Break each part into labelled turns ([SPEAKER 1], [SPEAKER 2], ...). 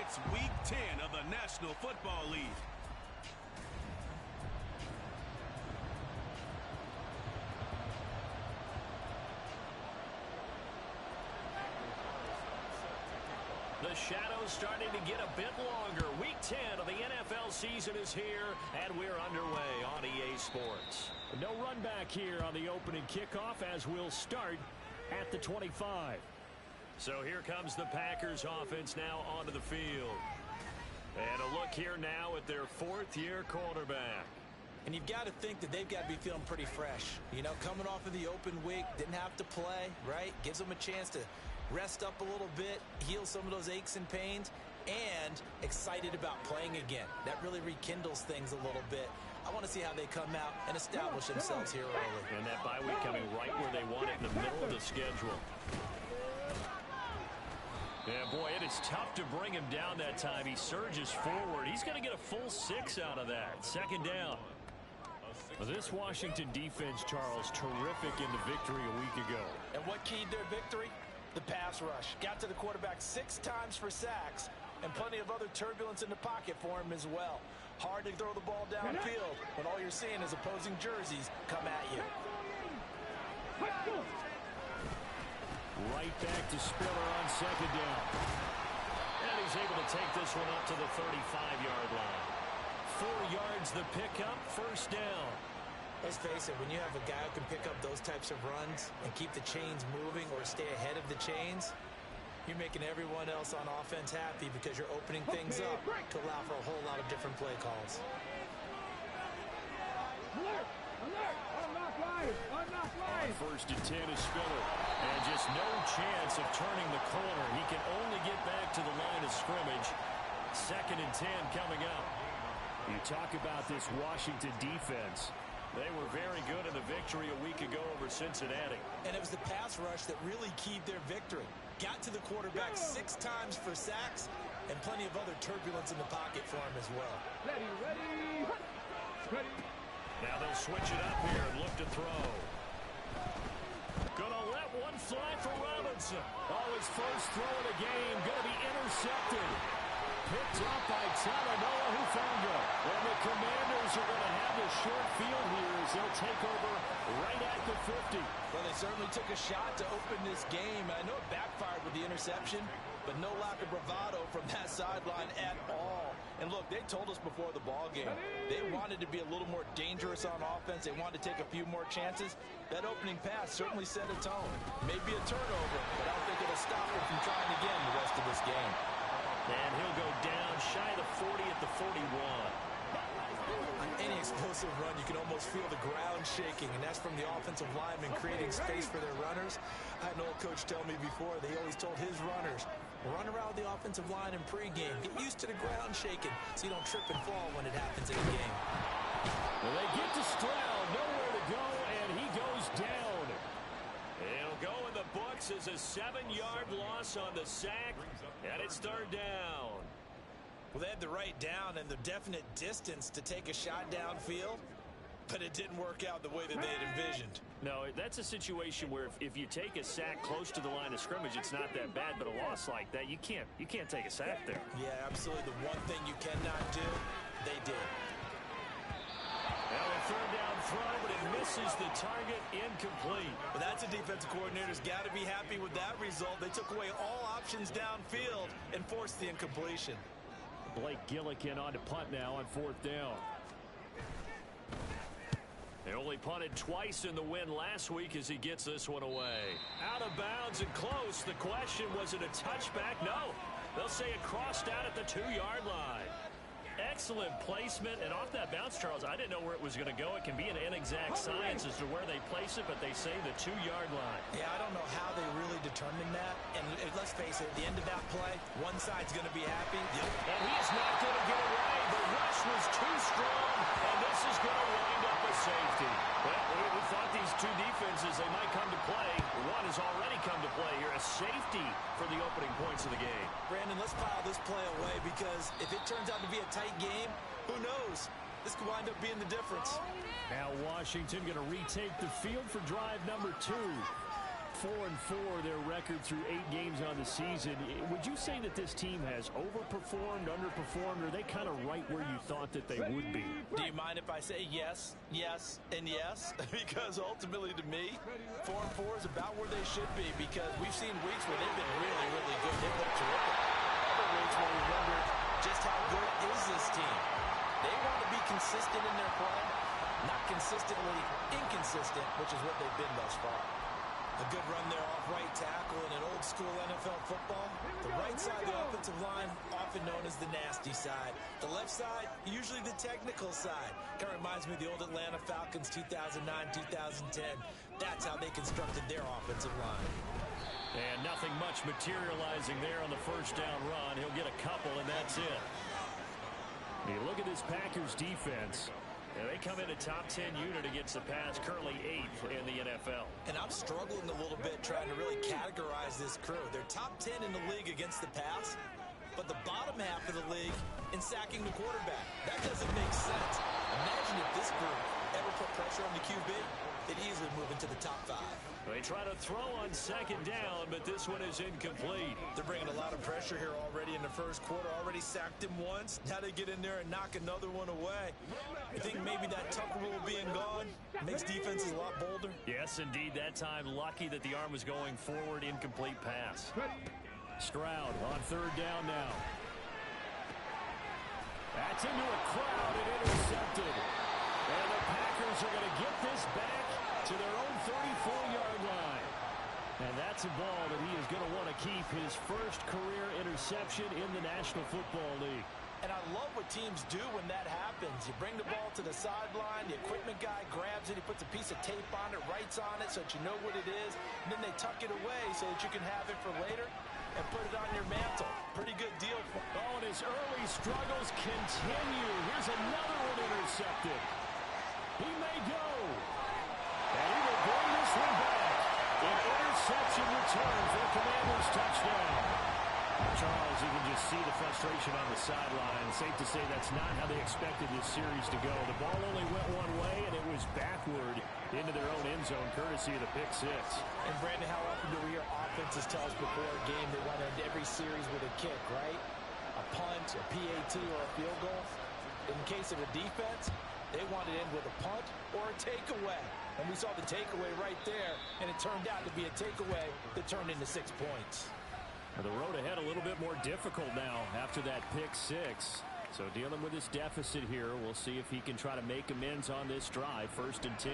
[SPEAKER 1] It's Week 10 of the National Football League.
[SPEAKER 2] The shadow's starting to get a bit longer. Week 10 of the NFL season is here, and we're underway on EA Sports. No run back here on the opening kickoff as we'll start at the 25. So here comes the Packers offense now onto the field. And a look here now at their fourth-year quarterback.
[SPEAKER 3] And you've got to think that they've got to be feeling pretty fresh. You know, coming off of the open week, didn't have to play, right? Gives them a chance to rest up a little bit, heal some of those aches and pains, and excited about playing again. That really rekindles things a little bit. I want to see how they come out and establish themselves here early.
[SPEAKER 2] And that bye week coming right where they want it, in the middle of the schedule. Yeah, boy, it is tough to bring him down that time. He surges forward. He's going to get a full 6 out of that. Second down. This Washington defense, Charles, terrific in the victory a week ago.
[SPEAKER 3] And what keyed their victory? The pass rush. Got to the quarterback 6 times for sacks, and plenty of other turbulence in the pocket for him as well. Hard to throw the ball downfield when all you're seeing is opposing jerseys come at you.
[SPEAKER 2] Right back to Spiller on second down. And he's able to take this one up to the 35-yard line. 4 yards the pickup, first down.
[SPEAKER 3] Let's face it, when you have a guy who can pick up those types of runs and keep the chains moving or stay ahead of the chains, you're making everyone else on offense happy because you're opening things up to allow for a whole lot of different play calls.
[SPEAKER 2] On first and 10 is Spiller. And just no chance of turning the corner. He can only get back to the line of scrimmage. Second and 10 coming up. You talk about this Washington defense. They were very good in the victory a week ago over Cincinnati.
[SPEAKER 3] And it was the pass rush that really keyed their victory. Got to the quarterback 6 times for sacks and plenty of other turbulence in the pocket for him as well.
[SPEAKER 1] Ready.
[SPEAKER 2] Now they'll switch it up here and look to throw. Gonna let one fly for Robinson. Oh, his first throw of the game. Gonna be intercepted. Picked up by Talanoa Hufanga. And the Commanders are going to have the short field here as they'll take over right at the 50.
[SPEAKER 3] Well, they certainly took a shot to open this game. I know it backfired with the interception, but no lack of bravado from that sideline at all. And look, they told us before the ball game, they wanted to be a little more dangerous on offense. They wanted to take a few more chances. That opening pass certainly set a tone. Maybe a turnover, but I don't think it'll stop them from trying again the rest of this game.
[SPEAKER 2] And he'll go down shy of the 40 at the 41.
[SPEAKER 3] On any explosive run, you can almost feel the ground shaking, and that's from the offensive linemen creating space for their runners. I had an old coach tell me before, they always told his runners, run around the offensive line in pregame. Get used to the ground shaking so you don't trip and fall when it happens in a game.
[SPEAKER 2] Well, they get to Stroud, nowhere to go, and he goes down. It'll go in the books as a 7-yard loss on the sack, and it's third down.
[SPEAKER 3] Well, they had the right down and the definite distance to take a shot downfield, but it didn't work out the way that they had envisioned.
[SPEAKER 2] No, that's a situation where if you take a sack close to the line of scrimmage, it's not that bad, but a loss like that, you can't take a sack there.
[SPEAKER 3] Yeah, absolutely. The one thing you cannot do, they did.
[SPEAKER 2] Now a third down throw, but it misses the target, incomplete.
[SPEAKER 3] Well, that's a defensive coordinator's got to be happy with that result. They took away all options downfield and forced the incompletion.
[SPEAKER 2] Blake Gillikin on to punt now on fourth down. They only punted twice in the win last week as he gets this one away. Out of bounds and close. The question, was it a touchback? No. They'll say it crossed out at the 2-yard line. Excellent placement, and off that bounce, Charles, I didn't know where it was going to go. It can be an inexact science as to where they place it, but they say the 2-yard line.
[SPEAKER 3] Yeah, I don't know how they really determined that. And let's face it, at the end of that play, one side's going to be happy.
[SPEAKER 2] And he is not going to get away. The rush was too strong, and this is going to wind up a safety. Well, we thought these two defenses, they might come to play. One has already come to play here, a safety for the opening points of the game.
[SPEAKER 3] Brandon, let's file this play away because if it turns out to be a tight game, who knows? This could wind up being the difference.
[SPEAKER 2] Now Washington going to retake the field for drive number 2. 4-4, their record through 8 games on the season. Would you say that this team has overperformed, underperformed, or are they kind of right where you thought that they would be?
[SPEAKER 3] Do you mind if I say yes, yes, and yes? Because ultimately to me, 4-4 is about where they should be, because we've seen weeks where they've been really, really good. They've looked terrific. Other weeks where we wondered just how good is this team. They want to be consistent in their play, not consistently inconsistent, which is what they've been thus far.
[SPEAKER 4] A good run there off right tackle in an old-school NFL football. The right side of the offensive line, often known as the nasty side. The left side, usually the technical side. Kind of reminds me of the old Atlanta Falcons 2009-2010. That's how they constructed their offensive line.
[SPEAKER 2] And nothing much materializing there on the first down run. He'll get a couple, and that's it. You look at this Packers defense. They come in a top 10 unit against the pass, currently 8th in the NFL.
[SPEAKER 4] And I'm struggling a little bit trying to really categorize this crew. They're top 10 in the league against the pass, but the bottom half of the league in sacking the quarterback. That doesn't make sense. Imagine if this group ever put pressure on the QB, they'd easily move into the top 5.
[SPEAKER 2] They try to throw on second down, but this one is incomplete.
[SPEAKER 4] They're bringing a lot of pressure here already in the first quarter. Already sacked him once. Now they get in there and knock another one away. I think maybe that Tucker rule being gone makes defenses a lot bolder.
[SPEAKER 2] Yes, indeed. That time, lucky that the arm was going forward. Incomplete pass. Stroud on third down now. That's into a crowd and intercepted. And the Packers are going to get this back to their own 34-yard line. And that's a ball that he is going to want to keep, his first career interception in the National Football League.
[SPEAKER 3] And I love what teams do when that happens. You bring the ball to the sideline, the equipment guy grabs it, he puts a piece of tape on it, writes on it so that you know what it is, and then they tuck it away so that you can have it for later and put it on your mantle. Pretty good deal.
[SPEAKER 2] Oh, and his early struggles continue. Here's another one intercepted. He may go. And he will bring this one back. An interception return for the Commanders' touchdown. Charles, you can just see the frustration on the sideline. Safe to say that's not how they expected this series to go. The ball only went one way, and it was backward into their own end zone, courtesy of the pick six.
[SPEAKER 3] And, Brandon, how often do we hear offenses tell us before a game they want to end every series with a kick, right? A punt, a PAT, or a field goal. In case of a defense, they want to end with a punt or a takeaway. And we saw the takeaway right there, and it turned out to be a takeaway that turned into 6 points.
[SPEAKER 2] The road ahead a little bit more difficult now after that pick six. So dealing with this deficit here, we'll see if he can try to make amends on this drive. 1st and 10.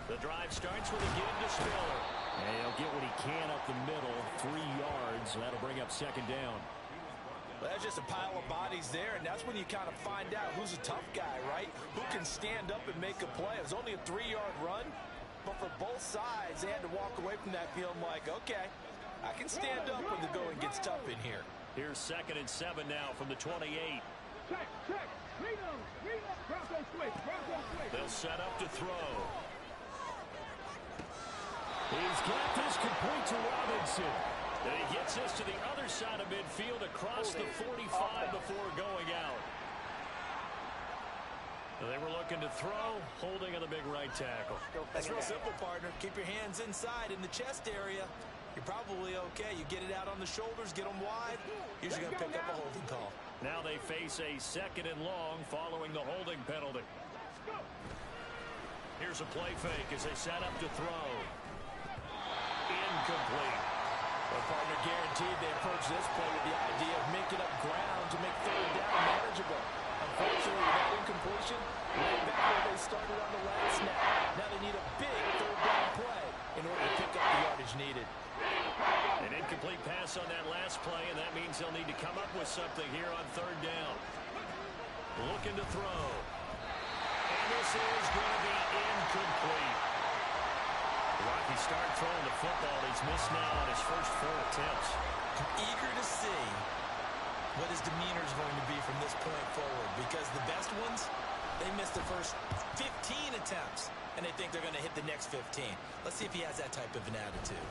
[SPEAKER 2] The drive starts with a give to Spiller. And he'll get what he can up the middle, 3 yards. That'll bring up 2nd down.
[SPEAKER 3] Well, that's just a pile of bodies there, and that's when you kind of find out who's a tough guy, right? Who can stand up and make a play. It was only a 3-yard run, but for both sides, they had to walk away from that field like, okay, I can stand up when the going gets tough in here.
[SPEAKER 2] Here's 2nd and 7 now from the 28.
[SPEAKER 5] Check.
[SPEAKER 2] They'll set up to throw. He's got this complete to Robinson. And he gets this to the other side of midfield across the 45 before going out. They were looking to throw, holding on the big right tackle.
[SPEAKER 4] That's real simple, partner. Keep your hands inside in the chest area. You're probably okay. You get it out on the shoulders, get them wide. Usually going to pick up a holding call.
[SPEAKER 2] Now they face a 2nd and long following the holding penalty. Here's a play fake as they set up to throw. Incomplete.
[SPEAKER 3] Well, partner, guaranteed they approach this play with the idea of making up ground to make 3rd down manageable. Unfortunately, with that incompletion, right back where they started on the last snap. Now they need a big 3rd down play in order to pick up the yardage needed.
[SPEAKER 2] An incomplete pass on that last play, and that means they'll need to come up with something here on 3rd down. Looking to throw. And this is going to be incomplete. Rocky start throwing the football. He's missed now on his first 4 attempts.
[SPEAKER 4] I'm eager to see what his demeanor is going to be from this point forward, because the best ones, they missed the first 15 attempts, and they think they're going to hit the next 15. Let's see if he has that type of an attitude.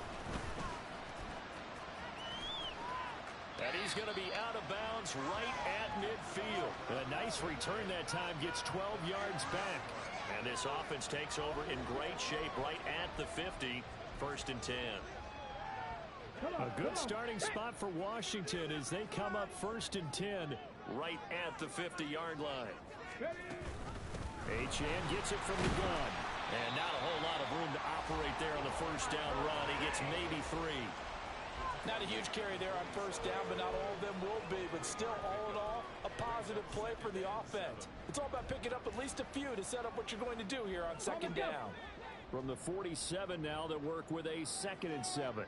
[SPEAKER 2] And he's going to be out of bounds right at midfield. A nice return that time, gets 12 yards back. And this offense takes over in great shape right at the 50, 1st and 10. A good starting spot for Washington as they come up 1st and 10 right at the 50-yard line. Achane gets it from the gun. And not a whole lot of room to operate there on the 1st down run. He gets maybe 3.
[SPEAKER 3] Not a huge carry there on 1st down, but not all of them will be. But still, all in all, a positive play for the offense. It's all about picking up at least a few to set up what you're going to do here on 2nd down.
[SPEAKER 2] From the 47 now, they work with a 2nd and 7.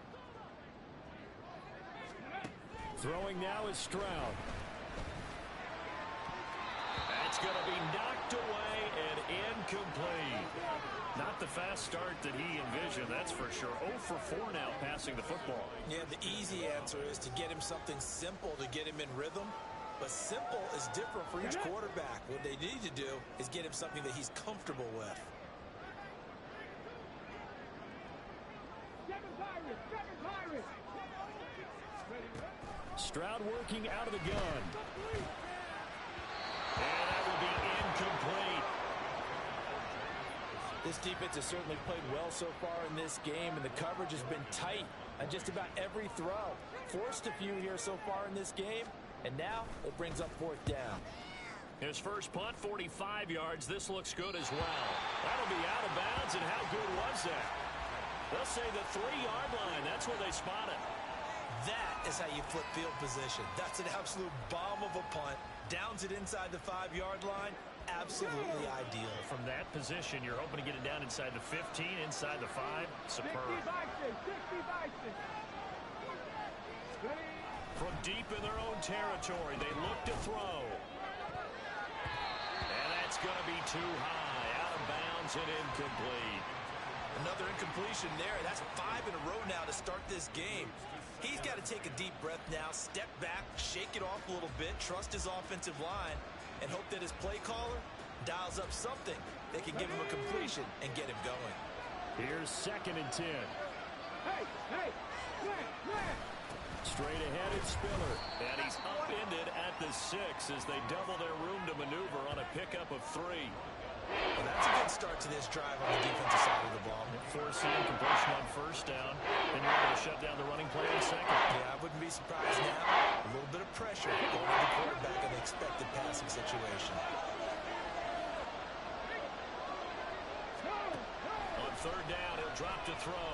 [SPEAKER 2] Throwing now is Stroud. That's going to be knocked away and incomplete. Not the fast start that he envisioned, that's for sure. 0 for 4 now passing the football.
[SPEAKER 4] Yeah, the easy answer is to get him something simple to get him in rhythm. But simple is different for each quarterback. What they need to do is get him something that he's comfortable with.
[SPEAKER 2] Stroud working out of the gun. And that will be incomplete.
[SPEAKER 3] This defense has certainly played well so far in this game, and the coverage has been tight on just about every throw. Forced a few here so far in this game, and now it brings up 4th down.
[SPEAKER 2] His first punt, 45 yards. This looks good as well. That'll be out of bounds, and how good was that? They'll say the 3-yard line. That's where they spot it.
[SPEAKER 4] That is how you flip field position. That's an absolute bomb of a punt. Downs it inside the 5-yard line. Absolutely ideal.
[SPEAKER 2] From that position, you're hoping to get it down inside the 15, inside the 5. Superb. From deep in their own territory, they look to throw. And that's going to be too high. Out of bounds and incomplete.
[SPEAKER 4] Another incompletion there. That's 5 in a row now to start this game. He's got to take a deep breath now, step back, shake it off a little bit, trust his offensive line, and hope that his play caller dials up something that can give him a completion and get him going.
[SPEAKER 2] Here's 2nd and 10. Straight ahead, it's Spiller. And he's upended at the 6 as they double their room to maneuver on a pickup of 3.
[SPEAKER 4] Well, that's a good start to this drive on the defensive side of the ball.
[SPEAKER 2] Forcing completion on 1st down, and you're able to shut down the running play in 2nd.
[SPEAKER 4] Yeah, I wouldn't be surprised now. A little bit of pressure going to the quarterback in the expected passing situation.
[SPEAKER 2] On 3rd down, he'll drop to throw.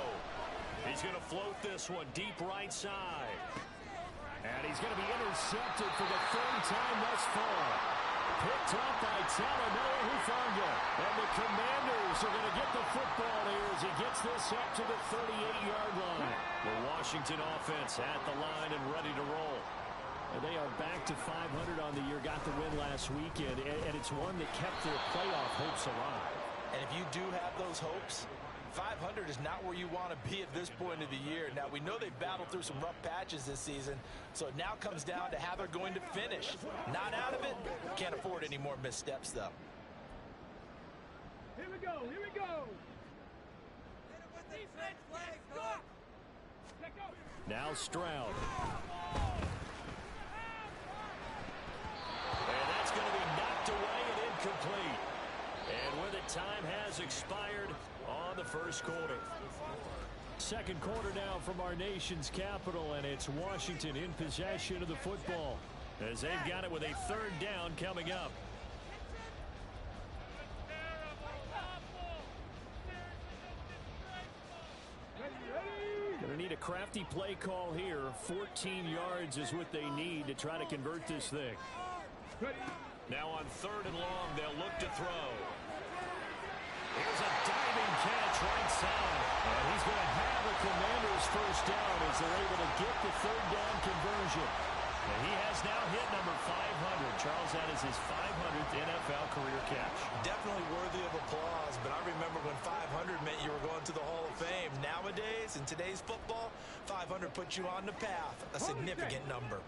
[SPEAKER 2] He's going to float this one deep right side. And he's going to be intercepted for the 3rd time thus far. Picked up by Talanoa Hufanga. And the Commanders are going to get the football here as he gets this up to the 38-yard line. The Washington offense at the line and ready to roll. And they are back to 500 on the year, got the win last weekend, and it's one that kept their playoff hopes alive.
[SPEAKER 4] And if you do have those hopes, 500 is not where you want to be at this point of the year. Now, we know they've battled through some rough patches this season, so it now comes down to how they're going to finish. Not out of it. Can't afford any more missteps, though.
[SPEAKER 5] Here we go. Here we go.
[SPEAKER 2] Now Stroud. And that's going to be knocked away and incomplete. And with it, time has expired on the 1st quarter. 2nd quarter now from our nation's capital, and it's Washington in possession of the football as they've got it with a 3rd down coming up. Going to need a crafty play call here. 14 yards is what they need to try to convert this thing. Now on 3rd and long, they'll look to throw. Here's a diving catch right side. And he's going to have the Commanders' 1st down as they're able to get the 3rd down conversion. And he has now hit number 500. Charles, that is his 500th NFL career catch.
[SPEAKER 4] Definitely worthy of applause, but I remember when 500 meant you were going to the Hall of Fame. Nowadays, in today's football, 500 puts you on the path, a significant number.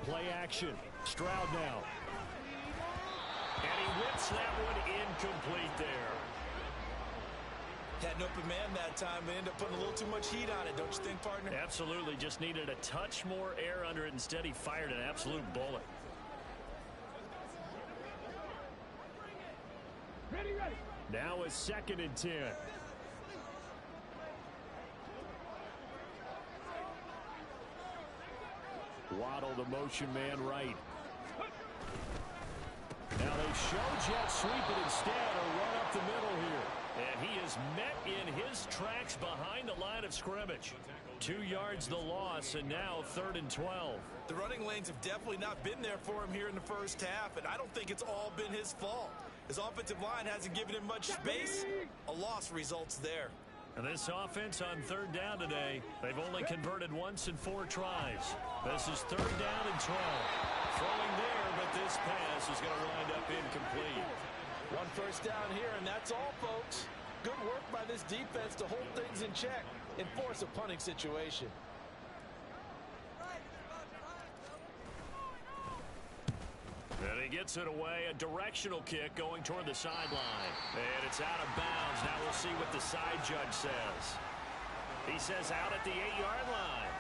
[SPEAKER 2] Play action. Stroud now. And he whips that one incomplete there.
[SPEAKER 3] Had an open man that time. They ended up putting a little too much heat on it, don't you think, partner?
[SPEAKER 2] Absolutely. Just needed a touch more air under it. Instead, he fired an absolute bullet. Now a 2nd and 10. Waddle, the motion man right. Now they show jet sweep it instead, or run up the middle here. And he is met in his tracks behind the line of scrimmage. 2 yards the loss, and now 3rd and 12.
[SPEAKER 3] The running lanes have definitely not been there for him here in the first half, and I don't think it's all been his fault. His offensive line hasn't given him much space. A loss results there.
[SPEAKER 2] And this offense on 3rd down today, they've only converted once in 4 tries. This is 3rd down and 12. Throwing there, but this pass is going to wind up incomplete.
[SPEAKER 3] 1 first down here, and that's all, folks. Good work by this defense to hold things in check and force a punting situation.
[SPEAKER 2] And he gets it away, a directional kick going toward the sideline. And it's out of bounds. Now we'll see what the side judge says. He says out at the 8-yard line.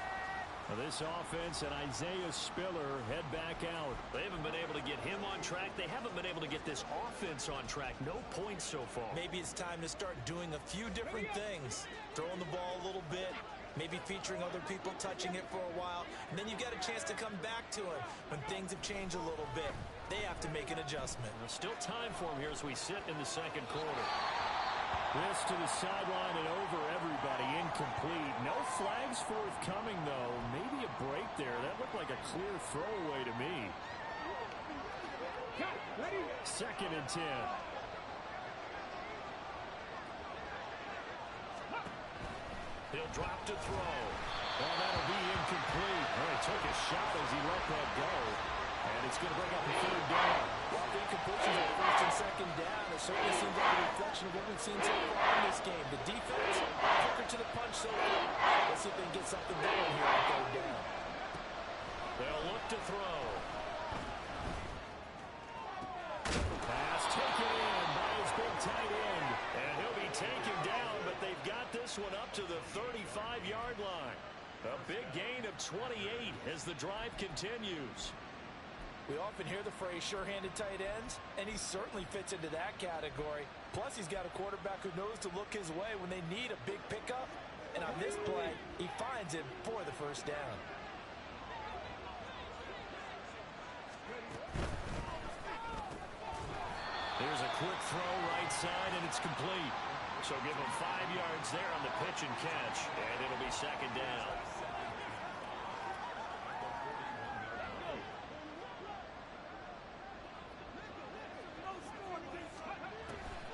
[SPEAKER 2] Now this offense and Isaiah Spiller head back out. They haven't been able to get him on track. They haven't been able to get this offense on track. No points so far.
[SPEAKER 3] Maybe it's time to start doing a few different things. Throwing the ball a little bit. Maybe featuring other people touching it for a while. And then you get a chance to come back to it when things have changed a little bit. They have to make an adjustment.
[SPEAKER 2] There's still time for him here as we sit in the 2nd quarter. This to the sideline and over everybody. Incomplete. No flags forthcoming, though. Maybe a break there. That looked like a clear throwaway to me. 2nd and 10. He'll drop to throw. Well, that'll be incomplete. Well, he took a shot as he let that go. And it's going to bring up a 3rd down.
[SPEAKER 3] Well, the incompletions at 1st and 2nd down. It certainly seems like a reflection of what we've seen so far in this game. The defense, quicker to the punch so far. Let's see if they can get something going here on 3rd down.
[SPEAKER 2] They'll look to throw. Pass taken in by his big tight end. And he'll be taken down, but they've got this one up to the 35-yard line. A big gain of 28 as the drive continues.
[SPEAKER 3] We often hear the phrase sure-handed tight ends, and he certainly fits into that category. Plus, he's got a quarterback who knows to look his way when they need a big pickup. And on this play, he finds him for the 1st down.
[SPEAKER 2] Here's a quick throw right side, and it's complete. So give him 5 yards there on the pitch and catch, and it'll be 2nd down.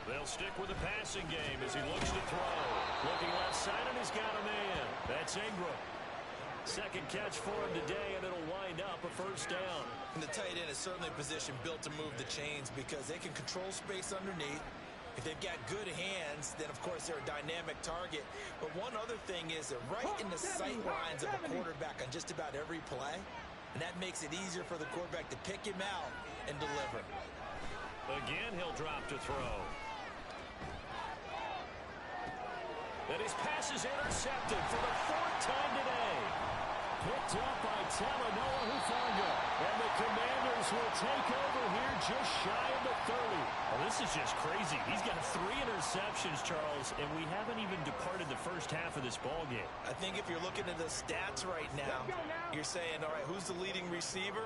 [SPEAKER 2] They'll stick with the passing game as he looks to throw. Looking left side, and he's got a man. That's Ingram. 2nd catch for him today, and it'll wind up a 1st down.
[SPEAKER 3] And the tight end is certainly a position built to move the chains because they can control space underneath. If they've got good hands, then, of course, they're a dynamic target. But one other thing is they're right in the sight lines of a quarterback on just about every play. And that makes it easier for the quarterback to pick him out and deliver.
[SPEAKER 2] Again, he'll drop to throw. And his pass is intercepted for the 4th time today. Picked up by Talanoa Hufanga. And the Commanders will take over here just shy of the 30. Well, this is just crazy. He's got 3 interceptions, Charles, and we haven't even departed the first half of this ballgame.
[SPEAKER 3] I think if you're looking at the stats right now, you're saying, all right, who's the leading receiver?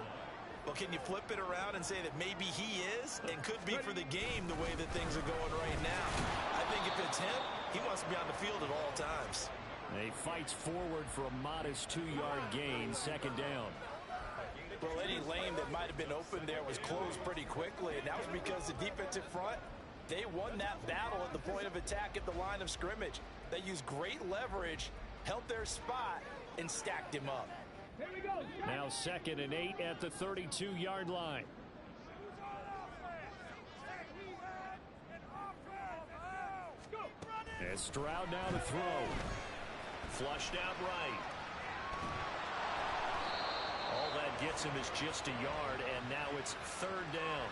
[SPEAKER 3] Well, can you flip it around and say that maybe he is and could be for the game the way that things are going right now? I think if it's him, he wants to be on the field at all times.
[SPEAKER 2] He fights forward for a modest 2-yard gain, 2nd down.
[SPEAKER 3] Well, any lane that might have been open there was closed pretty quickly, and that was because the defensive front, they won that battle at the point of attack at the line of scrimmage. They used great leverage, held their spot, and stacked him up.
[SPEAKER 2] Now 2nd and 8 at the 32-yard line. And Stroud now to throw. Flushed out right. All that gets him is just a yard, and now it's 3rd down.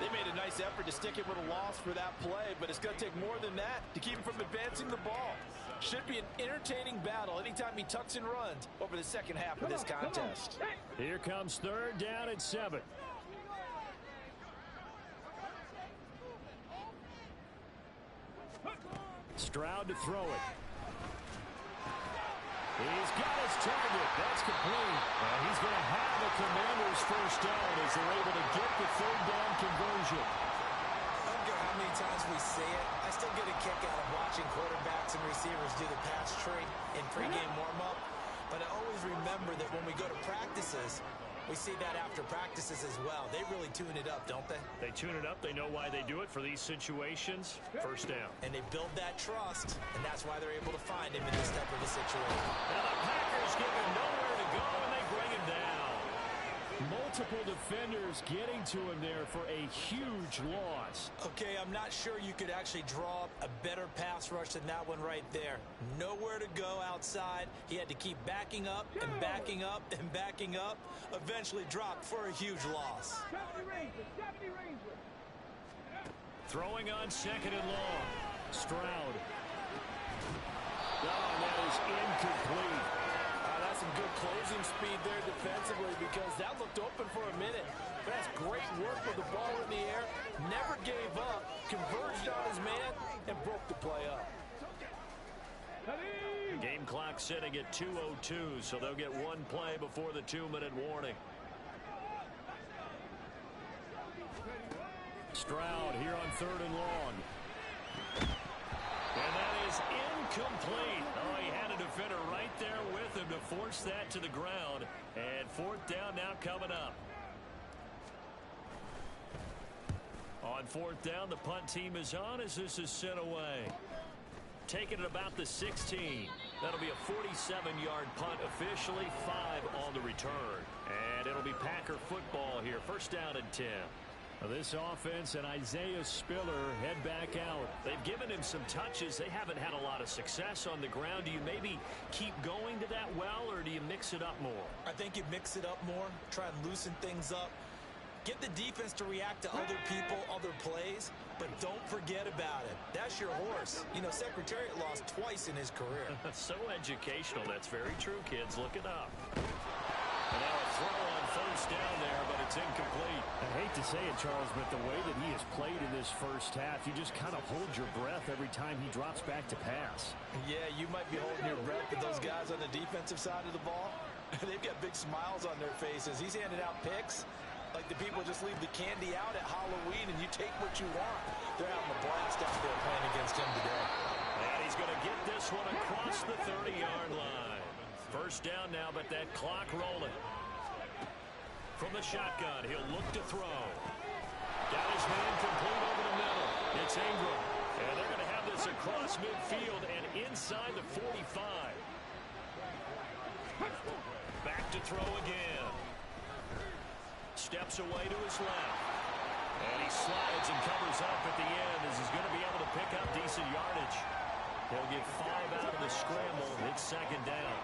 [SPEAKER 3] They made a nice effort to stick it with a loss for that play, but it's going to take more than that to keep him from advancing the ball. Should be an entertaining battle anytime he tucks and runs over the second half of this contest.
[SPEAKER 2] Here comes 3rd down and 7. Stroud to throw it. He's got his target. That's complete. And he's going to have the Commanders' 1st down as they're able to get the 3rd down conversion.
[SPEAKER 4] I don't care how many times we see it. I still get a kick out of watching quarterbacks and receivers do the pass tree in pregame warm-up. But I always remember that when we go to practices, we see that after practices as well. They really tune it up, don't they?
[SPEAKER 2] They tune it up. They know why they do it for these situations. 1st down.
[SPEAKER 4] And they build that trust, and that's why they're able to find him in this type of a situation.
[SPEAKER 2] Now the Packers give him nowhere to go, and they bring him down. Multiple defenders getting to him there for a huge loss.
[SPEAKER 4] Okay, I'm not sure you could actually draw up a better pass rush than that one right there. Nowhere to go outside. He had to keep backing up and backing up and backing up. Eventually dropped for a huge loss.
[SPEAKER 2] Throwing on 2nd and long. Stroud. Oh, that is incomplete.
[SPEAKER 3] That's some good closing speed there defensively because that looked open for a minute. But that's great work with the ball in the air. Never gave up. Converged on his man and broke the play up.
[SPEAKER 2] Game clock sitting at 2:02, so they'll get one play before the 2-minute warning. Stroud here on 3rd and long. And that is incomplete. Oh, he had a defender right there with him to force that to the ground. And 4th down now coming up. On 4th down, the punt team is on as this is sent away. Taking it about the 16. That'll be a 47-yard punt officially, 5 on the return. And it'll be Packer football here. 1st down and 10. This offense and Isaiah Spiller head back out. They've given him some touches. They haven't had a lot of success on the ground. Do you maybe keep going to that well, or do you mix it up more?
[SPEAKER 4] I think you mix it up more, try and loosen things up. Get the defense to react to other people, other plays, but don't forget about it. That's your horse. You know, Secretariat lost twice in his career.
[SPEAKER 2] So educational. That's very true, kids. Look it up. And now a throw on 1st down there, but it's incomplete. I hate to say it, Charles, but the way that he has played in this 1st half, you just kind of hold your breath every time he drops back to pass.
[SPEAKER 3] Yeah, you might be holding your breath, but those guys on the defensive side of the ball, they've got big smiles on their faces. He's handing out picks like the people just leave the candy out at Halloween and you take what you want. They're having a blast out there playing against him today.
[SPEAKER 2] And he's going to get this one across the 30-yard line. 1st down now, but that clock rolling. From the shotgun, he'll look to throw. Got his man complete over the middle. It's Ingram. And they're going to have this across midfield and inside the 45. Back to throw again. Steps away to his left. And he slides and covers up at the end as he's going to be able to pick up decent yardage. They'll get 5 out of the scramble. It's 2nd down.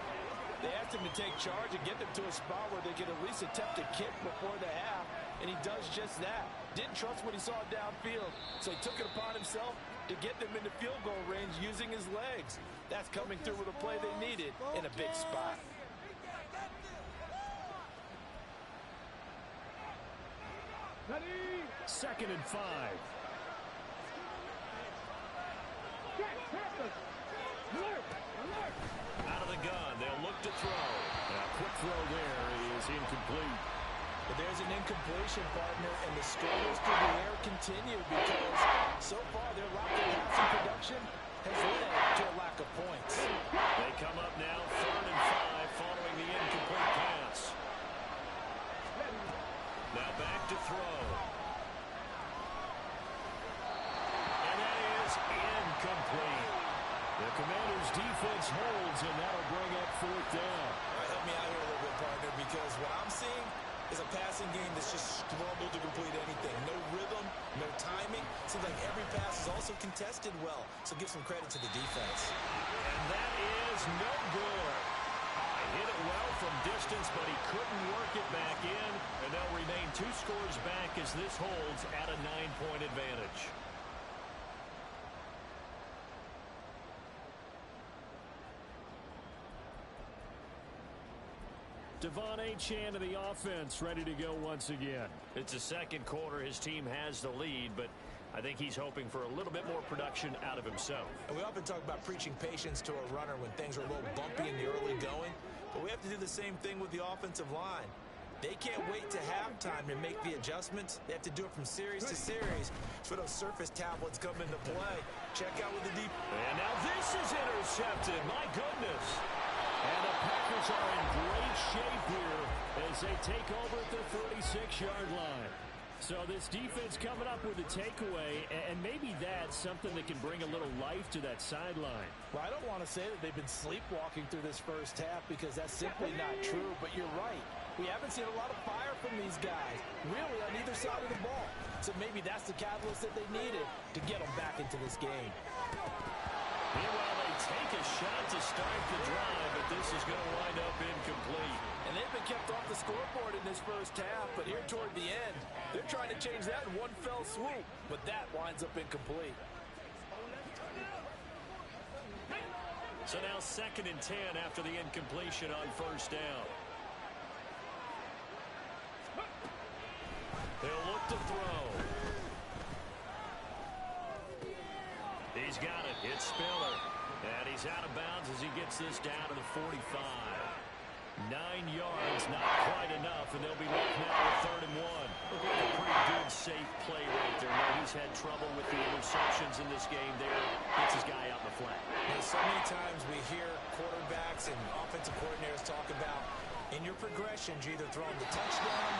[SPEAKER 3] They asked him to take charge and get them to a spot where they could at least attempt a kick before the half, and he does just that. Didn't trust what he saw downfield, so he took it upon himself to get them into field goal range using his legs. That's coming through with a play they needed in a big spot.
[SPEAKER 2] Ready? 2nd and 5. Out of the gun, they'll look to throw. Now, quick throw there is incomplete.
[SPEAKER 3] But there's an incompletion, partner, and the struggles through the air continue because so far their lack of passing production has led to a lack of points.
[SPEAKER 2] They come up now 3rd and 5 following the incomplete pass. Now back to throw. And that is incomplete. The Commanders' defense holds, and that'll bring up 4th down.
[SPEAKER 4] All right, help me out here a little bit, partner, because what I'm seeing is a passing game that's just struggled to complete anything. No rhythm, no timing. Seems like every pass is also contested well, so give some credit to the defense.
[SPEAKER 2] And that is no good. Hit it well from distance, but he couldn't work it back in. And they'll remain 2 scores back as this holds at a 9-point advantage. Devon Achane of the offense, ready to go once again. It's the second quarter. His team has the lead, but I think he's hoping for a little bit more production out of himself.
[SPEAKER 3] And we often talk about preaching patience to a runner when things are a little bumpy in the early going, but we have to do the same thing with the offensive line. They can't wait to halftime to make the adjustments. They have to do it from series to series for those surface tablets come into play. Check out with the deep.
[SPEAKER 2] And now this is intercepted. My goodness. And the Packers are in great shape here as they take over at their 46-yard line. So this defense coming up with a takeaway, and maybe that's something that can bring a little life to that sideline.
[SPEAKER 3] Well, I don't want to say that they've been sleepwalking through this first half because that's simply not true, but you're right. We haven't seen a lot of fire from these guys, really, on either side of the ball. So maybe that's the catalyst that they needed to get them back into this game.
[SPEAKER 2] Meanwhile, they take a shot to start the drive, but this is going to wind up incomplete.
[SPEAKER 3] And they've been kept off the scoreboard in this first half, but here toward the end, they're trying to change that in one fell swoop, but that winds up incomplete.
[SPEAKER 2] So now 2nd and 10 after the incompletion on first down. They'll look to throw. He's got it. It's Spiller. And he's out of bounds as he gets this down to the 45. 9 yards, not quite enough, and they'll be left now with 3rd and 1. A pretty good, safe play right there. Now he's had trouble with the interceptions in this game there. Gets his guy out in the flat.
[SPEAKER 3] And so many times we hear quarterbacks and offensive coordinators talk about in your progressions, you're either throwing the touchdown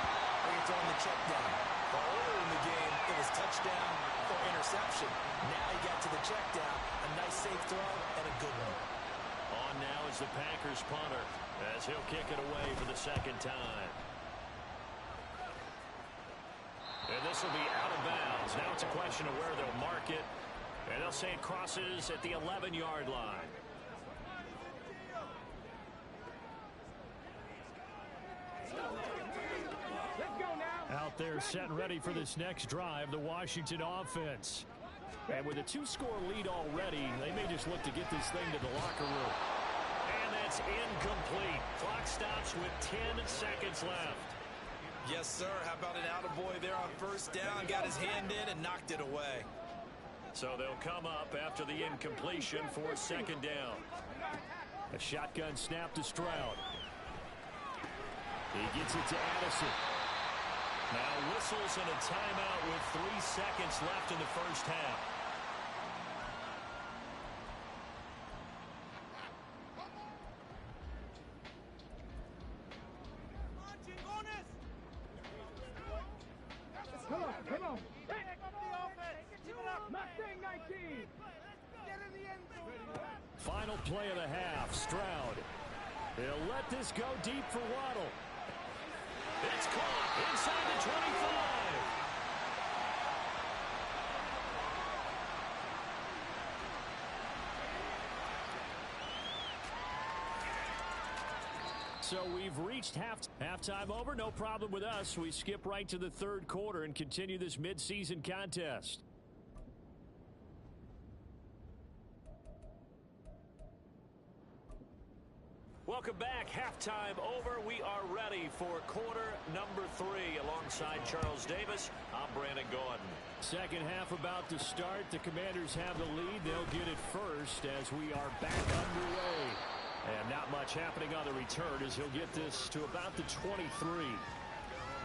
[SPEAKER 3] or you're throwing the check down. But earlier in the game, it was touchdown or interception. Now he got to the check down, a nice safe throw, and a good one.
[SPEAKER 2] On now is the Packers punter as he'll kick it away for the 2nd time. And this will be out of bounds. Now it's a question of where they'll mark it. And they'll say it crosses at the 11-yard line. Out there set and ready for this next drive, the Washington offense. And with a 2-score lead already, they may just look to get this thing to the locker room. And that's incomplete. Clock stops with 10 seconds left.
[SPEAKER 3] Yes, sir. How about an attaboy there on first down? Got his hand in and knocked it away.
[SPEAKER 2] So they'll come up after the incompletion for 2nd down. A shotgun snap to Stroud. He gets it to Addison. Now whistles and a timeout with 3 seconds left in the first half.
[SPEAKER 5] Come on. Mustang 19.
[SPEAKER 2] Final play of the half. Stroud. He'll let this go deep for Waddle. It's caught inside the 25. So we've reached halftime over. No problem with us. We skip right to the 3rd quarter and continue this midseason contest. Welcome back. Halftime over. We are ready for quarter number 3. Alongside Charles Davis, I'm Brandon Gordon. Second half about to start. The Commanders have the lead. They'll get it first as we are back underway. And not much happening on the return as he'll get this to about the 23.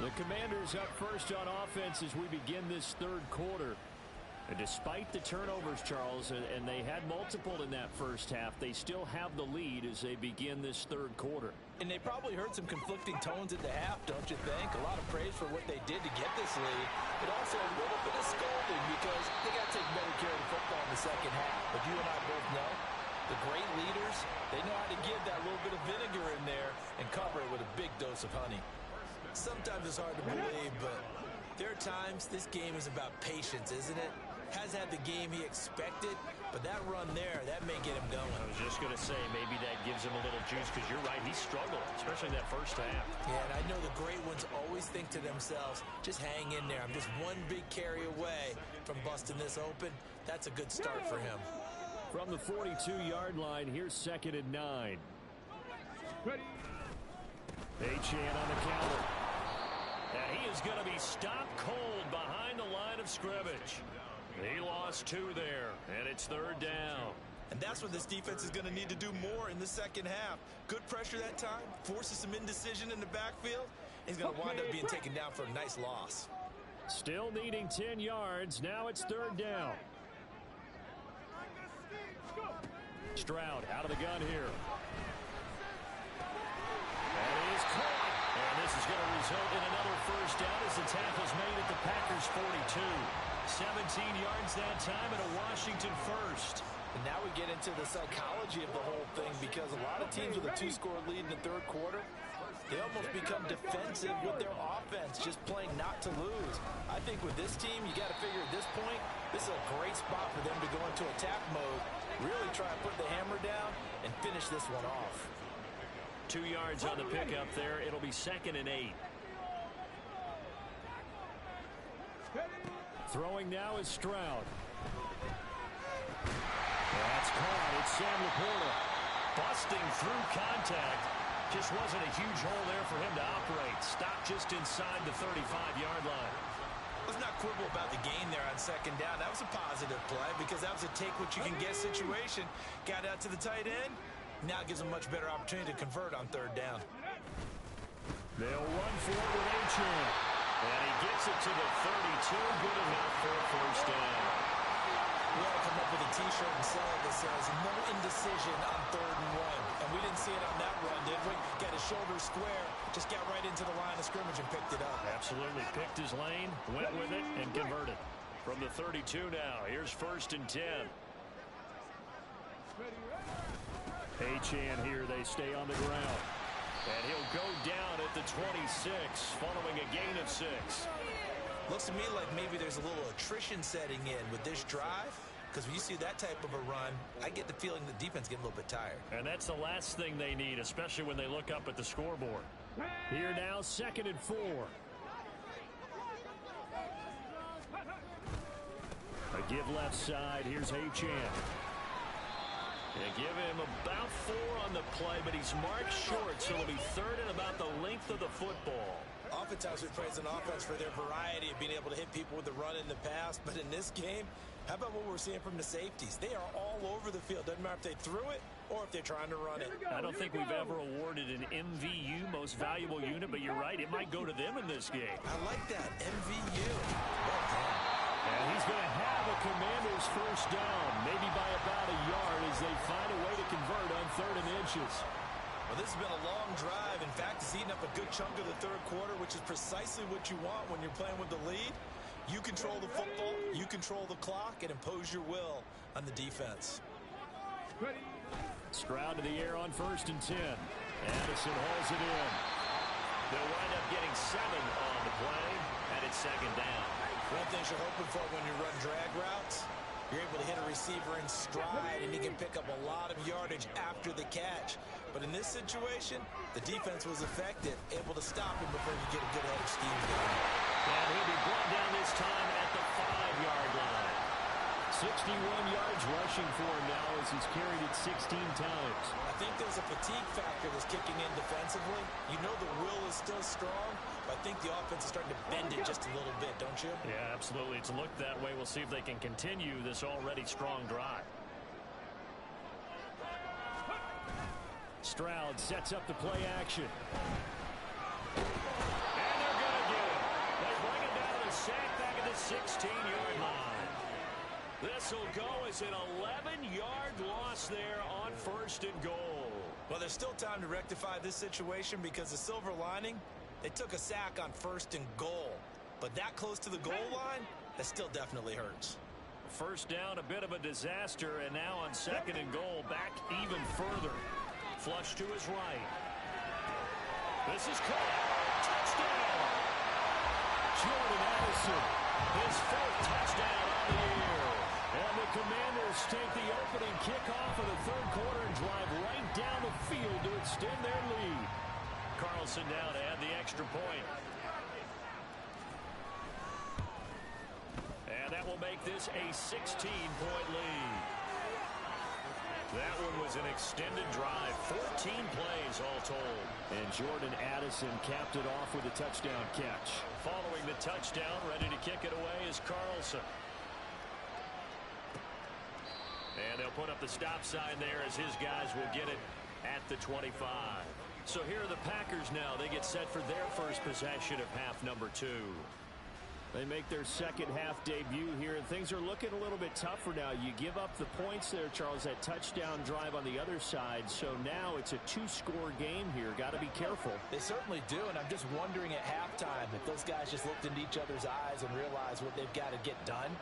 [SPEAKER 2] The Commanders up first on offense as we begin this 3rd quarter. And despite the turnovers, Charles, and they had multiple in that first half, they still have the lead as they begin this 3rd quarter.
[SPEAKER 3] And they probably heard some conflicting tones at the half, don't you think? A lot of praise for what they did to get this lead, but also a little bit of scolding because they got to take better care of the football in the second half. But you and I both know the great leaders, they know how to give that little bit of vinegar in there and cover it with a big dose of honey. Sometimes it's hard to believe, but there are times this game is about patience, isn't it? has had the game he expected, but that run there, that may get him going.
[SPEAKER 2] I was just going to say, maybe that gives him a little juice, because you're right, he struggled, especially in that first half.
[SPEAKER 3] Yeah, and I know the great ones always think to themselves, just hang in there. I'm just one big carry away from busting this open. That's a good start for him.
[SPEAKER 2] From the 42-yard line, here's 2nd and 9. Achane on the counter. And he is going to be stopped cold behind the line of scrimmage. He lost 2 there, and it's 3rd down.
[SPEAKER 3] And that's what this defense is going to need to do more in the second half. Good pressure that time, forces some indecision in the backfield. He's going to wind up being taken down for a nice loss.
[SPEAKER 2] Still needing 10 yards. Now it's 3rd down. Stroud out of the gun here. And he is caught. And this is going to result in another first down as the tackle's made at the Packers' 42. 17 yards that time and a Washington first.
[SPEAKER 3] And now we get into the psychology of the whole thing, because a lot of teams with a 2-score lead in the 3rd quarter, they almost become defensive with their offense, just playing not to lose. I think with this team, you got to figure at this point, this is a great spot for them to go into attack mode, really try and put the hammer down and finish this one off.
[SPEAKER 2] 2 yards on the pickup there. It'll be 2nd and 8. Throwing now is Stroud. That's caught. It's Sam Laporta. Busting through contact. Just wasn't a huge hole there for him to operate. Stopped just inside the 35-yard line.
[SPEAKER 3] Let's not quibble about the gain there on 2nd down. That was a positive play, because that was a take-what-you-can-get situation. Got out to the tight end. Now gives him much better opportunity to convert on 3rd down.
[SPEAKER 2] They'll run for it with Achane. And he gets it to the 32. Good enough for a first down.
[SPEAKER 3] We ought to come up with a T-shirt and sell it that says, no indecision on 3rd and 1. And we didn't see it on that run, did we? Got his shoulder square, just got right into the line of scrimmage and picked it up.
[SPEAKER 2] Absolutely. Picked his lane, went with it, and converted. From the 32 now, here's 1st and 10. Achane here, they stay on the ground. And he'll go down at the 26, following a gain of 6.
[SPEAKER 3] Looks to me like maybe there's a little attrition setting in with this drive, because when you see that type of a run, I get the feeling the defense getting a little bit tired.
[SPEAKER 2] And that's the last thing they need, especially when they look up at the scoreboard. Here now, 2nd and 4. A give left side. Here's Achane. They give him about 4 on the play, but he's marked short, so it'll be 3rd and about the length of the football.
[SPEAKER 3] Oftentimes we praise an offense for their variety of being able to hit people with the run in the past, but in this game, how about what we're seeing from the safeties? They are all over the field. Doesn't matter if they threw it or if they're trying to run it.
[SPEAKER 2] I don't think we've ever awarded an MVU, most valuable unit, but you're right, it might go to them in this game.
[SPEAKER 3] I like that, MVU. Well done.
[SPEAKER 2] And he's going to have a Commander's first down, maybe by about a yard, as they find a way to convert on 3rd and inches.
[SPEAKER 3] Well, this has been a long drive. In fact, it's eaten up a good chunk of the 3rd quarter, which is precisely what you want when you're playing with the lead. You control the football, you control the clock, and impose your will on the defense.
[SPEAKER 2] Stroud to the air on 1st and 10. Anderson hauls it in. They'll wind up getting 7 on the play, and it's 2nd down.
[SPEAKER 3] One thing you're hoping for when you run drag routes, you're able to hit a receiver in stride, and he can pick up a lot of yardage after the catch. But in this situation, the defense was effective, able to stop him before you get a good head of steam going.
[SPEAKER 2] And he'll be brought down this time at the 5-yard line. 61 yards rushing for him now as he's carried it 16 times.
[SPEAKER 3] I think there's a fatigue factor that's kicking in defensively. You know the will is still strong, but I think the offense is starting to bend it just a little bit, don't you?
[SPEAKER 2] Yeah, absolutely. It's looked that way. We'll see if they can continue this already strong drive. Stroud sets up the play action. And they're going to get it. They bring it down to the sack back at the 16-yard line. This will go as an 11-yard loss there on 1st and goal.
[SPEAKER 3] Well, there's still time to rectify this situation, because the silver lining, they took a sack on 1st and goal. But that close to the goal line, that still definitely hurts.
[SPEAKER 2] First down, a bit of a disaster, and now on 2nd and goal, back even further. Flush to his right. This is caught. Touchdown! Jordan Addison, his 4th touchdown on the year. make this a 16-point lead. That one was an extended drive, 14 plays all told. And Jordan Addison capped it off with a touchdown catch. Following the touchdown, ready to kick it away is Carlson. And they'll put up the stop sign there as his guys will get it at the 25. So here are the Packers now. They get set for their first possession of half number 2. They make their second half debut here, and things are looking a little bit tougher now. You give up the points there, Charles, that touchdown drive on the other side. So now it's a 2-score game here. Got to be careful.
[SPEAKER 3] They certainly do, and I'm just wondering at halftime if those guys just looked into each other's eyes and realized what they've got to get done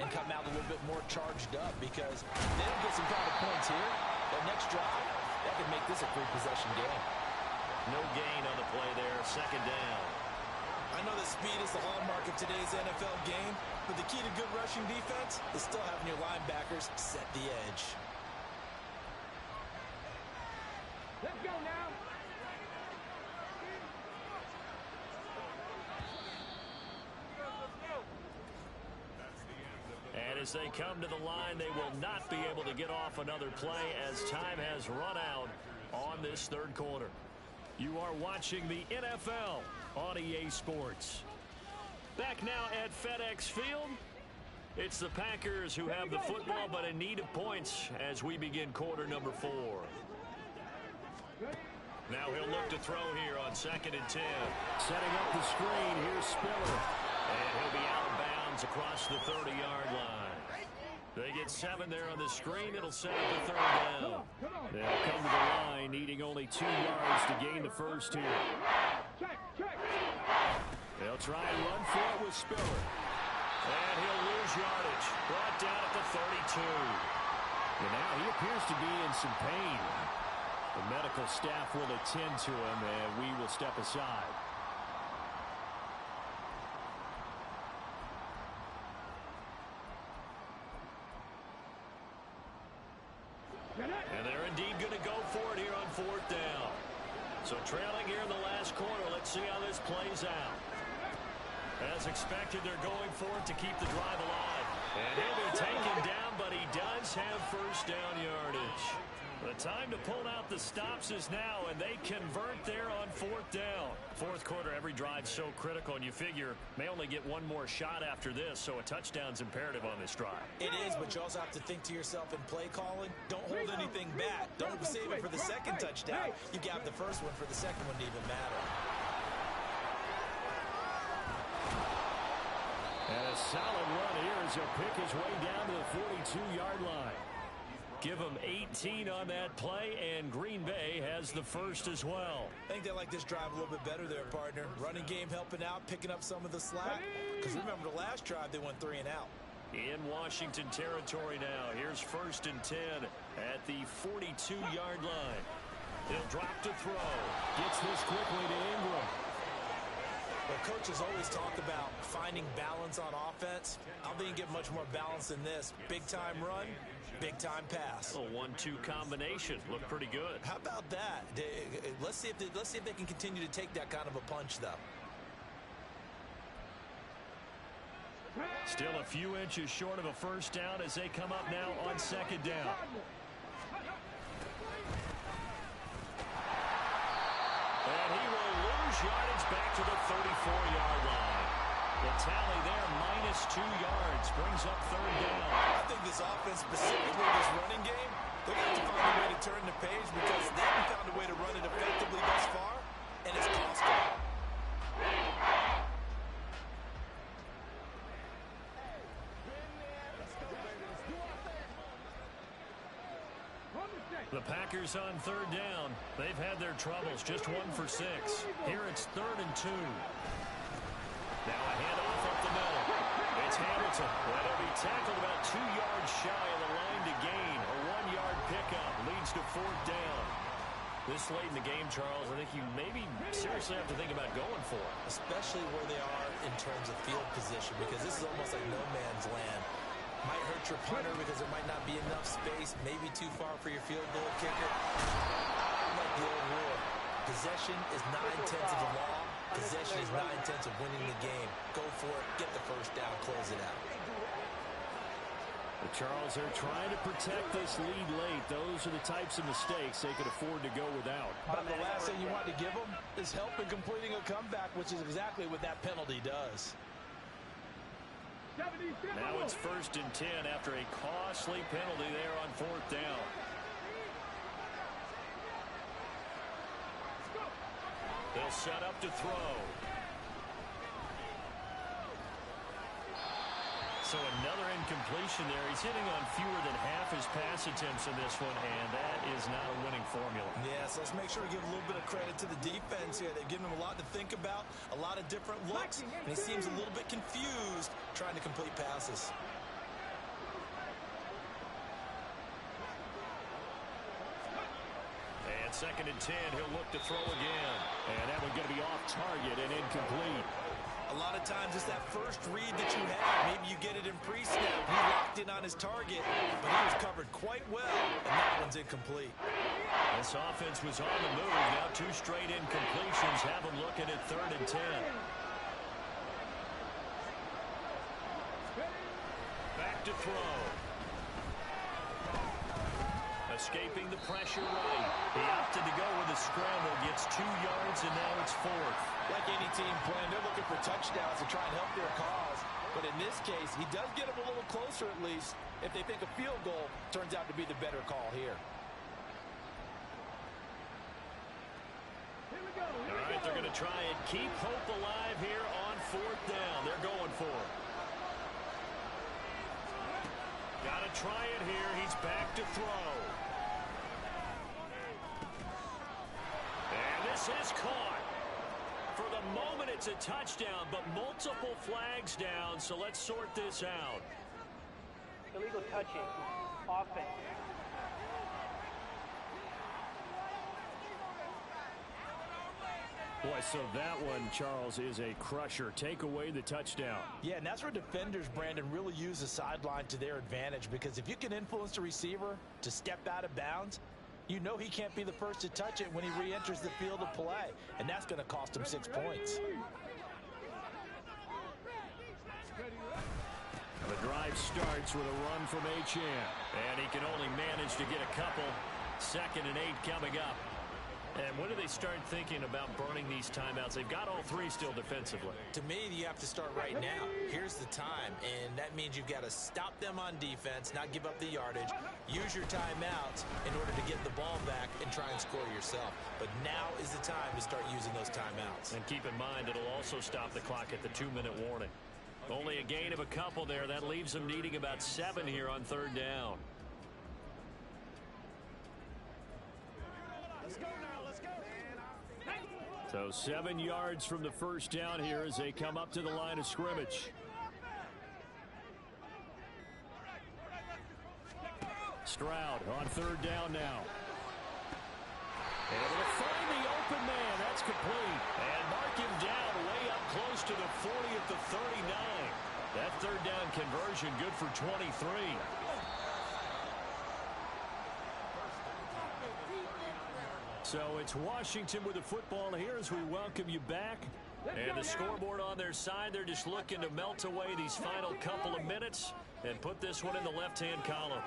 [SPEAKER 3] and come out a little bit more charged up, because they don't get some kind of points here. That next drive, that could make this a 3-possession game.
[SPEAKER 2] No gain on the play there. Second down.
[SPEAKER 4] I know that speed is the hallmark of today's NFL game, but the key to good rushing defense is still having your linebackers set the edge.
[SPEAKER 5] Let's go now.
[SPEAKER 2] And as they come to the line, they will not be able to get off another play as time has run out on this third quarter. You are watching the NFL on EA Sports. Back now at FedEx Field. It's the Packers who have the football but in need of points as we begin quarter number 4. Now he'll look to throw here on 2nd and 10. Setting up the screen, here's Spiller. And he'll be out of bounds across the 30-yard line. They get 7 there on the screen. It'll set up the third down. They'll come to the line, needing only 2 yards to gain the first here. They'll try and run for it with Spiller. And he'll lose yardage. Brought down at the 32. And now he appears to be in some pain. The medical staff will attend to him, and we will step aside. And they're indeed going to go for it here on 4th down. So trailing here in the last quarter. Let's see how this plays out. As expected, they're going for it to keep the drive alive. And he'll be taken down, but he does have first down yardage. The time to pull out the stops is now, and they convert there on 4th down. 4th quarter, every drive so critical, and you figure may only get one more shot after this, so a touchdown's imperative on this drive.
[SPEAKER 4] It is, but you also have to think to yourself in play calling, don't hold anything back. Don't save it for the second touchdown. You got the first one for the second one to even matter.
[SPEAKER 2] And a solid run here as he'll pick his way down to the 42-yard line. Give him 18 on that play, and Green Bay has the first as well.
[SPEAKER 4] I think they like this drive a little bit better there, partner. Running game helping out, picking up some of the slack. Because remember, the last drive, they went 3 and out.
[SPEAKER 2] In Washington territory now. Here's 1st and 10 at the 42-yard line. He'll drop to throw. Gets this quickly to Ingram.
[SPEAKER 4] Well, coaches always talk about finding balance on offense. I don't think you get much more balance than this. Big-time run, big-time pass.
[SPEAKER 2] A 1-2 combination. Looked pretty good.
[SPEAKER 4] How about that? Let's see if they can continue to take that kind of a punch, though.
[SPEAKER 2] Still a few inches short of a first down as they come up now on 2nd down. And he will lose yardage back to the 34-yard line. The tally there, -2 yards, brings up 3rd down.
[SPEAKER 4] I think this offense, specifically this running game, they're going to have to find a way to turn the page because they haven't found a way to run it effectively thus far, and it's cost them.
[SPEAKER 2] The Packers on 3rd down. They've had their troubles, just 1 for 6. Here it's 3rd and 2. Now a handoff up the middle. It's Hamilton. Well, he'll be tackled about 2 yards shy of the line to gain. A 1-yard pickup leads to 4th down. This late in the game, Charles, I think you maybe seriously have to think about going for it.
[SPEAKER 4] Especially where they are in terms of field position, because this is almost like no man's land. Might hurt your punter because there might not be enough space, maybe too far for your field goal kicker. I like the old rule. Possession is 9/10 of the law. Possession is 9/10 of winning the game. Go for it, get the first down, close it out.
[SPEAKER 2] But Charles, they're trying to protect this lead late. Those are the types of mistakes they could afford to go without.
[SPEAKER 3] But the last thing you want to give them is help in completing a comeback, which is exactly what that penalty does.
[SPEAKER 2] Now it's 1st and 10 after a costly penalty there on 4th down. They'll set up to throw. So another incompletion there. He's hitting on fewer than half his pass attempts in this one, and that is not a winning formula.
[SPEAKER 3] Yeah, so let's make sure we give a little bit of credit to the defense here. They've given him a lot to think about, a lot of different looks, and he seems a little bit confused trying to complete passes.
[SPEAKER 2] And 2nd and 10, he'll look to throw again. And that one's going to be off target and incomplete.
[SPEAKER 3] A lot of times it's that first read that you have. Maybe you get it in pre-snap. He locked in on his target, but he was covered quite well, and that one's incomplete.
[SPEAKER 2] This offense was on the move. Now 2 straight incompletions have them looking at 3rd and 10. Back to throw. Escaping the pressure right. He opted to go with a scramble, gets 2 yards, and now it's 4th.
[SPEAKER 3] Like any team playing, they're looking for touchdowns to try and help their cause. But in this case, he does get them a little closer at least if they think a field goal turns out to be the better call here.
[SPEAKER 2] All right, they're going to try and keep hope alive here on 4th down. They're going for it. Got to try it here. He's back to throw. And this is caught. For the moment, it's a touchdown, but multiple flags down, so let's sort this out.
[SPEAKER 6] Illegal touching. Offense.
[SPEAKER 2] Boy, so that one, Charles, is a crusher. Take away the touchdown.
[SPEAKER 3] Yeah, and that's where defenders, Brandon, really use the sideline to their advantage, because if you can influence the receiver to step out of bounds, you know he can't be the first to touch it when he re-enters the field of play, and that's going to cost him 6 points.
[SPEAKER 2] The drive starts with a run from Achane, and he can only manage to get a couple. 2nd and 8 coming up. And when do they start thinking about burning these timeouts? They've got all 3 still defensively.
[SPEAKER 4] To me, you have to start right now. Here's the time, and that means you've got to stop them on defense, not give up the yardage, use your timeouts in order to get the ball back and try and score yourself. But now is the time to start using those timeouts.
[SPEAKER 2] And keep in mind, it'll also stop the clock at the 2-minute warning. Only a gain of a couple there. That leaves them needing about 7 here on 3rd down. So 7 yards from the first down here as they come up to the line of scrimmage. Stroud on 3rd down now. Able to find the open man. That's complete. And mark him down way up close to the 40 at the 39. That 3rd down conversion good for 23. So it's Washington with the football here as we welcome you back. And the scoreboard on their side, they're just looking to melt away these final couple of minutes and put this one in the left-hand column.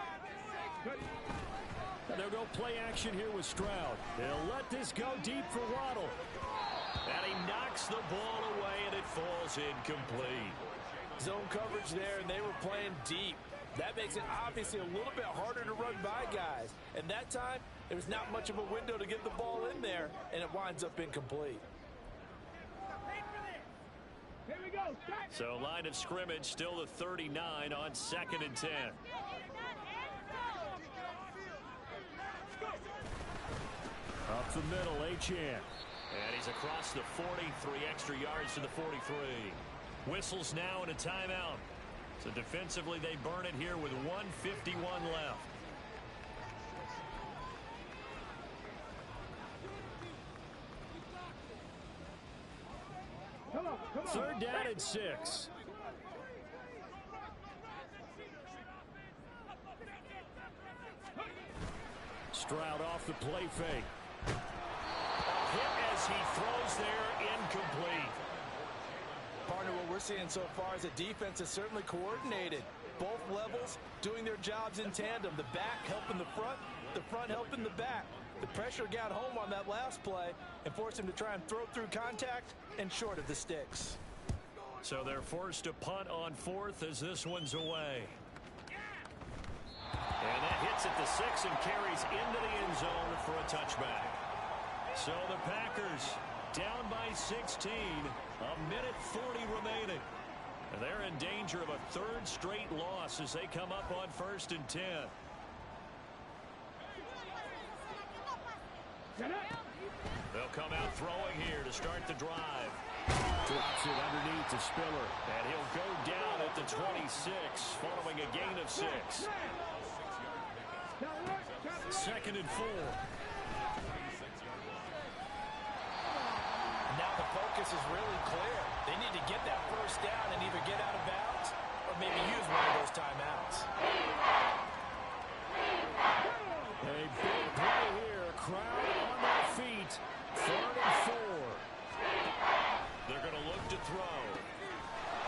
[SPEAKER 2] They'll go play action here with Stroud. They'll let this go deep for Waddle. And he knocks the ball away, and it falls incomplete.
[SPEAKER 3] Zone coverage there, and they were playing deep. That makes it obviously a little bit harder to run by guys. And that time, there was not much of a window to get the ball in there, and it winds up incomplete.
[SPEAKER 5] Here we go.
[SPEAKER 2] So line of scrimmage still the 39 on 2nd and 10. Up the middle, Achane. And he's across the 40, 3 extra yards to the 43. Whistles now and a timeout. So defensively, they burn it here with 1:51 left.
[SPEAKER 5] Come on.
[SPEAKER 2] 3rd down and 6. Stroud off the play fake. Hit as he throws there, incomplete.
[SPEAKER 3] Partner, what we're seeing so far is the defense is certainly coordinated. Both levels tackles doing their jobs in tandem. The back helping the front helping the back. The pressure got home on that last play and forced him to try and throw through contact and short of the sticks.
[SPEAKER 2] So they're forced to punt on fourth as this one's away. And that hits at the 6 and carries into the end zone for a touchback. So the Packers down by 16, a minute 40 remaining. And they're in danger of a third straight loss as they come up on 1st and 10. They'll come out throwing here to start the drive. Drops it underneath to Spiller, and he'll go down at the 26 following a gain of 6. 2nd and 4.
[SPEAKER 3] Now the focus is really clear. They need to get that first down and either get out of bounds or maybe use one of those timeouts.
[SPEAKER 2] A big play here. Crowd on their feet. 3rd and 4. They're going to look to throw.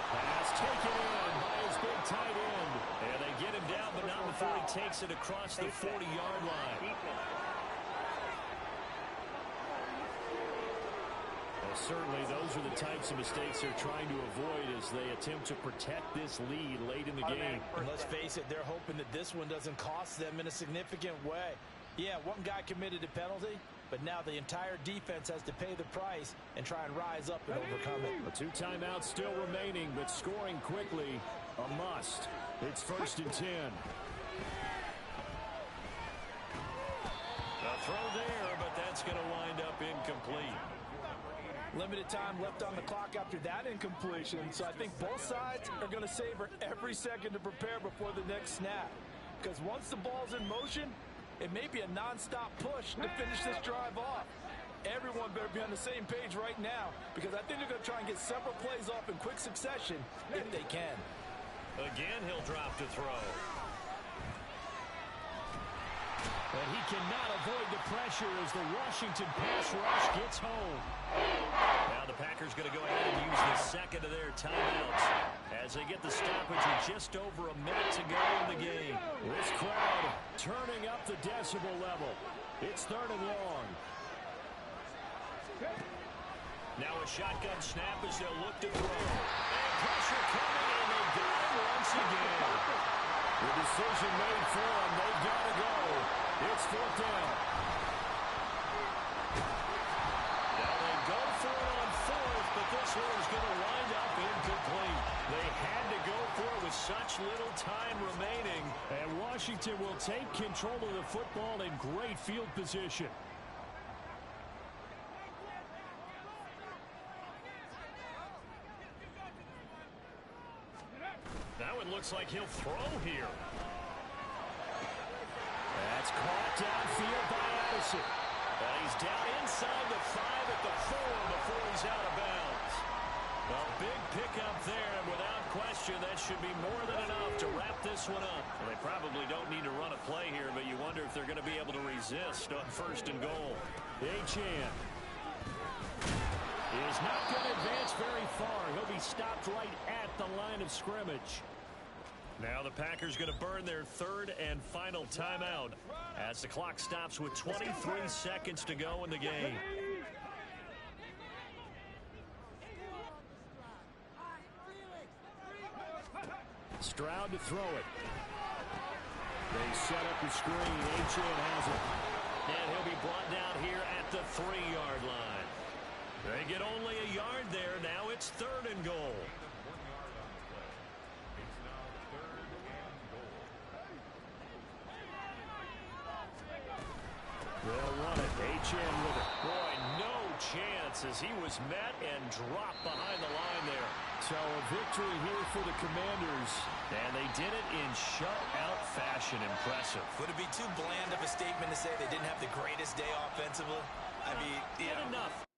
[SPEAKER 2] Pass taken in by his big tight end. And they get him down, but not before he takes it across the 40-yard line. Well, certainly those are the types of mistakes they're trying to avoid as they attempt to protect this lead late in the game.
[SPEAKER 3] And let's face it, they're hoping that this one doesn't cost them in a significant way. Yeah, one guy committed a penalty, but now the entire defense has to pay the price and try and rise up and overcome it.
[SPEAKER 2] 2 timeouts still remaining, but scoring quickly, a must. It's 1st and 10. A throw there, but that's going to wind up incomplete.
[SPEAKER 3] Limited time left on the clock after that incompletion, so I think both sides are going to savor every second to prepare before the next snap. Because once the ball's in motion, it may be a non-stop push to finish this drive off. Everyone better be on the same page right now, because I think they're going to try and get several plays off in quick succession if they can.
[SPEAKER 2] Again, he'll drop to throw. And he cannot avoid the pressure as the Washington pass rush gets home. Now the Packers going to go ahead and use the second of their timeouts as they get the stoppage with just over a minute to go in the game. This crowd turning up the decibel level. It's 3rd and long. Now a shotgun snap as they'll look to throw. And pressure coming, and they got him once again. The decision made for them. They've got to go. It's 4th down. Now they go for it on 4th, but this one is going to wind up incomplete. They had to go for it with such little time remaining, and Washington will take control of the football in great field position. Now it looks like he'll throw here. That's caught downfield by Addison. And he's down inside the 5 at the 4 before he's out of bounds. A big pickup there, and without question, that should be more than enough to wrap this one up. Well, they probably don't need to run a play here, but you wonder if they're going to be able to resist on 1st and goal. Achane is not going to advance very far. He'll be stopped right at the line of scrimmage. Now the Packers going to burn their 3rd and final timeout as the clock stops with 23 seconds to go in the game. Stroud to throw it. They set up the screen. Achane has it. And he'll be brought down here at the 3-yard line. They get only a yard there. Now it's 3rd and goal. They'll run it. Achane with it. Boy, no chance as he was met and dropped behind the line there. So a victory here for the Commanders. And they did it in shutout fashion. Impressive.
[SPEAKER 3] Would it be too bland of a statement to say they didn't have the greatest day offensively? I mean,
[SPEAKER 2] Enough.